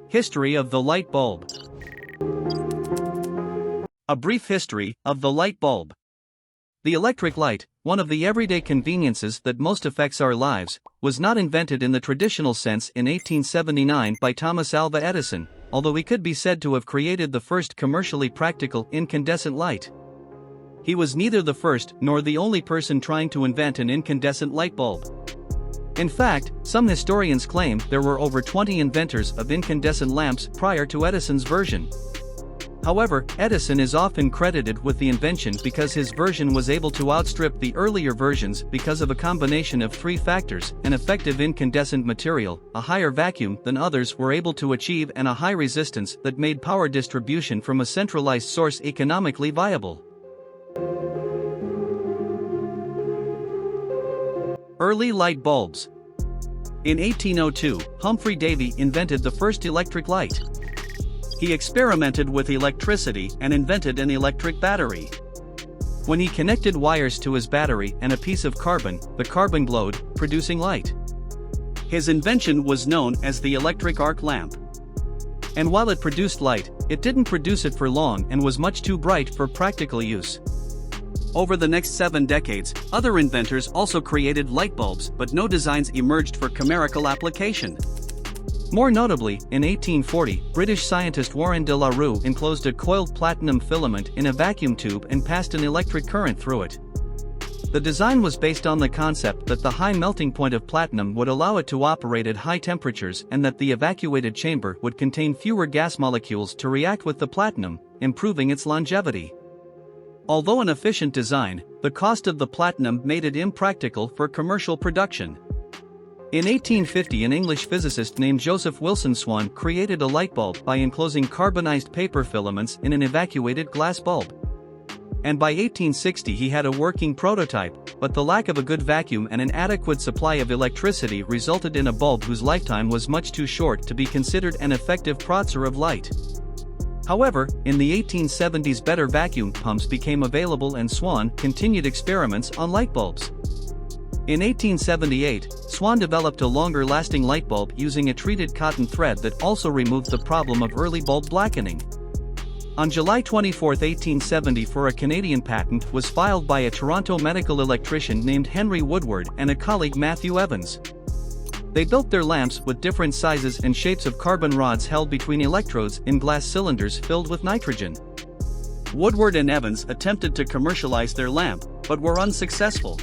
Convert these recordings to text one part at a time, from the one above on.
History of the light bulb. A brief history of the light bulb. The electric light, one of the everyday conveniences that most affects our lives, was not invented in the traditional sense in 1879 by Thomas Alva Edison, although he could be said to have created the first commercially practical incandescent light. He was neither the first nor the only person trying to invent an incandescent light bulb. In fact, some historians claim there were over 20 inventors of incandescent lamps prior to Edison's version. However, Edison is often credited with the invention because his version was able to outstrip the earlier versions because of a combination of three factors: an effective incandescent material, a higher vacuum than others were able to achieve, and a high resistance that made power distribution from a centralized source economically viable. Early light bulbs. In 1802, Humphrey Davy invented the first electric light. He experimented with electricity and invented an electric battery. When he connected wires to his battery and a piece of carbon, the carbon glowed, producing light. His invention was known as the electric arc lamp. And while it produced light, it didn't produce it for long and was much too bright for practical use. Over the next 7 decades, other inventors also created light bulbs, but no designs emerged for chimerical application. More notably, in 1840, British scientist Warren de la Rue enclosed a coiled platinum filament in a vacuum tube and passed an electric current through it. The design was based on the concept that the high melting point of platinum would allow it to operate at high temperatures and that the evacuated chamber would contain fewer gas molecules to react with the platinum, improving its longevity. Although an efficient design, the cost of the platinum made it impractical for commercial production. In 1850, an English physicist named Joseph Wilson Swan created a light bulb by enclosing carbonized paper filaments in an evacuated glass bulb. And by 1860 he had a working prototype, but the lack of a good vacuum and an adequate supply of electricity resulted in a bulb whose lifetime was much too short to be considered an effective producer of light. However, in the 1870s better vacuum pumps became available and Swan continued experiments on light bulbs. In 1878, Swan developed a longer-lasting light bulb using a treated cotton thread that also removed the problem of early bulb blackening. On July 24, 1874, a Canadian patent was filed by a Toronto medical electrician named Henry Woodward and a colleague Matthew Evans. They built their lamps with different sizes and shapes of carbon rods held between electrodes in glass cylinders filled with nitrogen. Woodward and Evans attempted to commercialize their lamp, but were unsuccessful.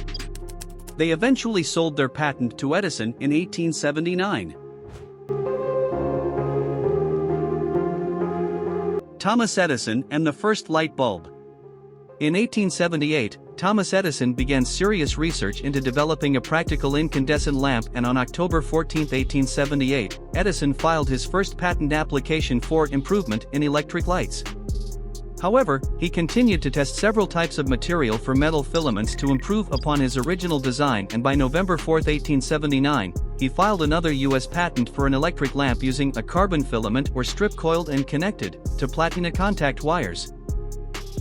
They eventually sold their patent to Edison in 1879. Thomas Edison and the first light bulb. In 1878, Thomas Edison began serious research into developing a practical incandescent lamp, and on October 14, 1878, Edison filed his first patent application for improvement in electric lights. However, he continued to test several types of material for metal filaments to improve upon his original design, and by November 4, 1879, he filed another U.S. patent for an electric lamp using a carbon filament or strip coiled and connected to platina contact wires.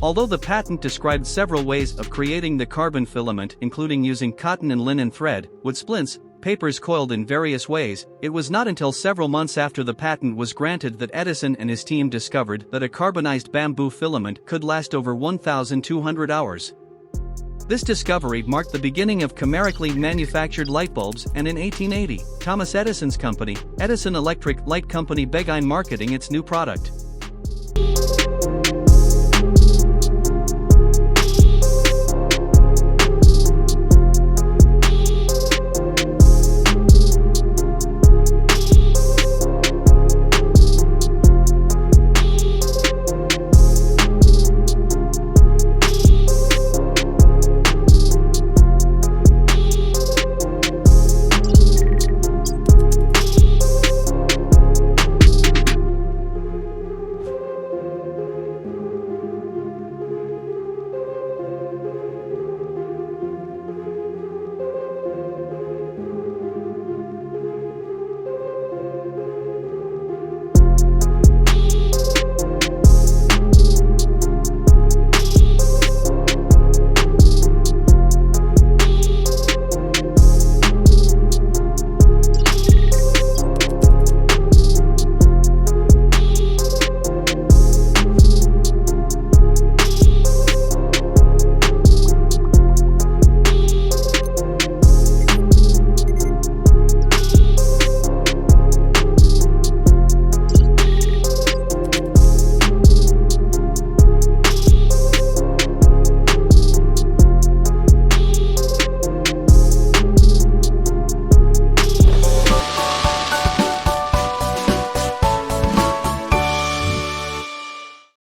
Although the patent described several ways of creating the carbon filament, including using cotton and linen thread, wood splints, papers coiled in various ways, it was not until several months after the patent was granted that Edison and his team discovered that a carbonized bamboo filament could last over 1,200 hours. This discovery marked the beginning of chimerically manufactured light bulbs, and in 1880, Thomas Edison's company, Edison Electric Light Company, began marketing its new product.